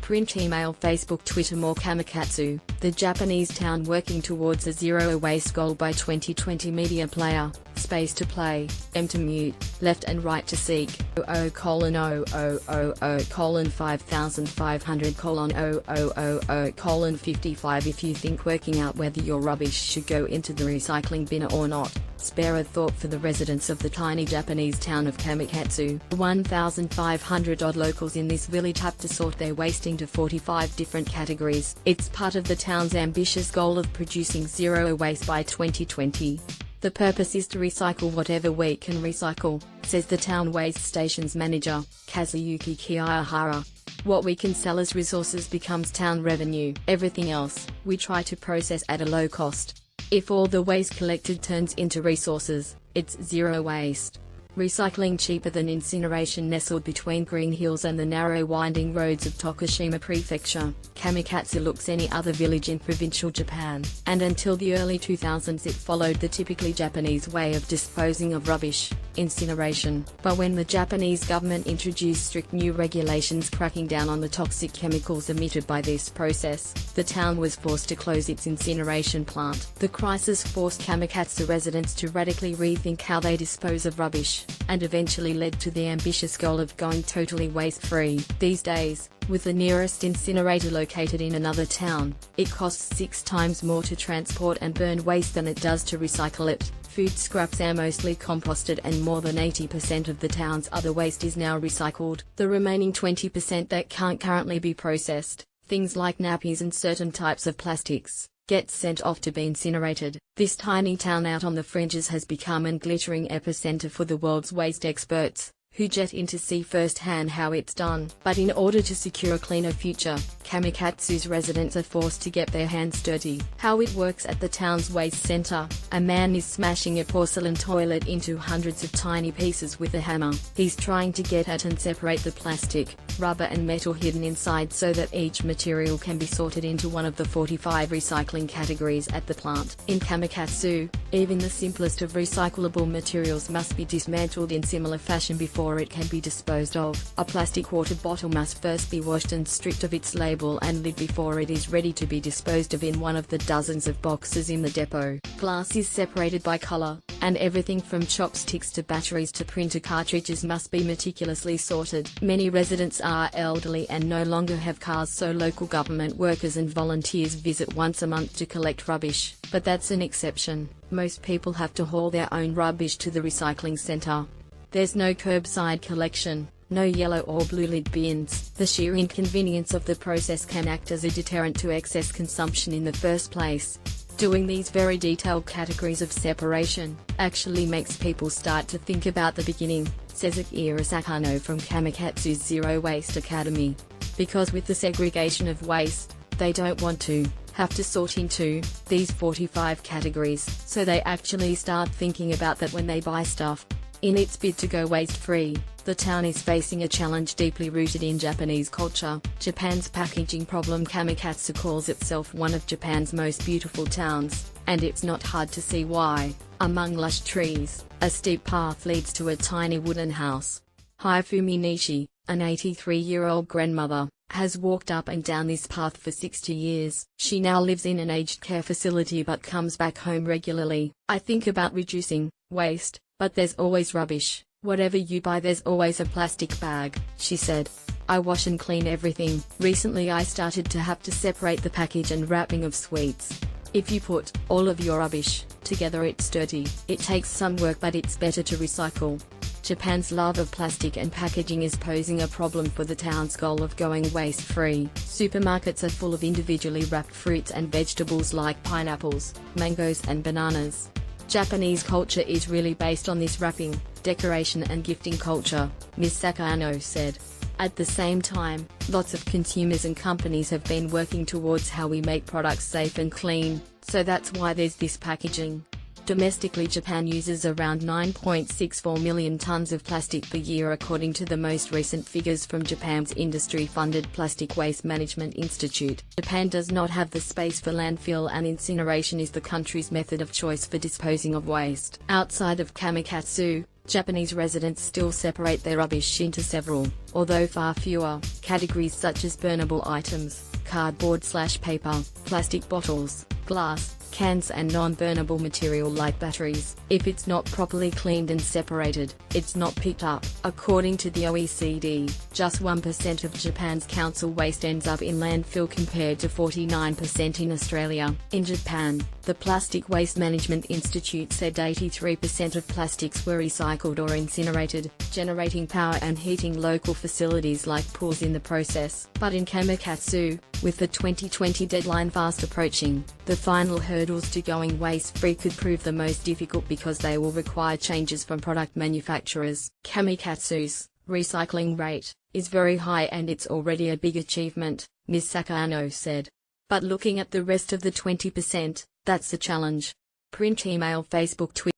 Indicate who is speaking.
Speaker 1: Print, email, Facebook, Twitter. More Kamikatsu, the Japanese town working towards a zero waste goal by 2020. Media player, space to play, M to mute, left and right to seek, 0:5500:000:55. If you think working out whether your rubbish should go into the recycling bin or not, spare a thought for the residents of the tiny Japanese town of Kamikatsu. 1,500 odd locals in this village have to sort their waste into 45 different categories. It's part of the town's ambitious goal of producing zero waste by 2020. The purpose is to recycle whatever we can recycle, says the town waste station's manager, Kazuyuki Kiyahara. What we can sell as resources becomes town revenue. Everything else, we try to process at a low cost. If all the waste collected turns into resources, it's zero waste. Recycling cheaper than incineration. Nestled between green hills and the narrow winding roads of Tokushima Prefecture, Kamikatsu looks any other village in provincial Japan, and until the early 2000s it followed the typically Japanese way of disposing of rubbish, incineration. But when the Japanese government introduced strict new regulations cracking down on the toxic chemicals emitted by this process, the town was forced to close its incineration plant. The crisis forced Kamikatsu residents to radically rethink how they dispose of rubbish, and eventually led to the ambitious goal of going totally waste-free. These days, with the nearest incinerator located in another town, it costs 6 times more to transport and burn waste than it does to recycle it. Food scraps are mostly composted and more than 80% of the town's other waste is now recycled. The remaining 20% that can't currently be processed, things like nappies and certain types of plastics, gets sent off to be incinerated. This tiny town out on the fringes has become a glittering epicenter for the world's waste experts, who jet in to see firsthand how it's done. But in order to secure a cleaner future, Kamikatsu's residents are forced to get their hands dirty. How it works at the town's waste center: a man is smashing a porcelain toilet into hundreds of tiny pieces with a hammer. He's trying to get at and separate the plastic, rubber and metal hidden inside so that each material can be sorted into one of the 45 recycling categories at the plant. In Kamikatsu, even the simplest of recyclable materials must be dismantled in similar fashion before it can be disposed of. A plastic water bottle must first be washed and stripped of its label and lid before it is ready to be disposed of in one of the dozens of boxes in the depot. Glass is separated by color, and everything from chopsticks to batteries to printer cartridges must be meticulously sorted. Many residents are elderly and no longer have cars, so local government workers and volunteers visit once a month to collect rubbish, but that's an exception. Most people have to haul their own rubbish to the recycling center. There's no curbside collection, no yellow or blue lid bins. The sheer inconvenience of the process can act as a deterrent to excess consumption in the first place. Doing these very detailed categories of separation actually makes people start to think about the beginning, says Akira Sakano from Kamikatsu's Zero Waste Academy. Because with the segregation of waste, they don't want to have to sort into these 45 categories, so they actually start thinking about that when they buy stuff. In its bid to go waste-free, the town is facing a challenge deeply rooted in Japanese culture: Japan's packaging problem. Kamikatsu calls itself one of Japan's most beautiful towns, and it's not hard to see why. Among lush trees, a steep path leads to a tiny wooden house. Haifumi Nishi, an 83-year-old grandmother, has walked up and down this path for 60 years. She now lives in an aged care facility but comes back home regularly. I think about reducing waste, but there's always rubbish. Whatever you buy, there's always a plastic bag, she said. I wash and clean everything. Recently I started to have to separate the package and wrapping of sweets. If you put all of your rubbish together, it's dirty. It takes some work, but it's better to recycle. Japan's love of plastic and packaging is posing a problem for the town's goal of going waste-free. Supermarkets are full of individually wrapped fruits and vegetables like pineapples, mangoes and bananas. Japanese culture is really based on this wrapping, decoration and gifting culture, Ms. Sakano said. At the same time, lots of consumers and companies have been working towards how we make products safe and clean, so that's why there's this packaging. Domestically, Japan uses around 9.64 million tons of plastic per year according to the most recent figures from Japan's industry-funded Plastic Waste Management Institute. Japan does not have the space for landfill, and incineration is the country's method of choice for disposing of waste. Outside of Kamikatsu, Japanese residents still separate their rubbish into several, although far fewer, categories such as burnable items, cardboard/paper, plastic bottles, glass, cans and non-burnable material like batteries. If it's not properly cleaned and separated, it's not picked up. According to the OECD, just 1% of Japan's council waste ends up in landfill compared to 49% in Australia. In Japan, the Plastic Waste Management Institute said 83% of plastics were recycled or incinerated, generating power and heating local facilities like pools in the process. But in Kamikatsu, with the 2020 deadline fast approaching, the final hurdles to going waste-free could prove the most difficult because they will require changes from product manufacturers. Kamikatsu's recycling rate is very high and it's already a big achievement, Ms. Sakano said. But looking at the rest of the 20%, that's the challenge. Print, email, Facebook, Twitter.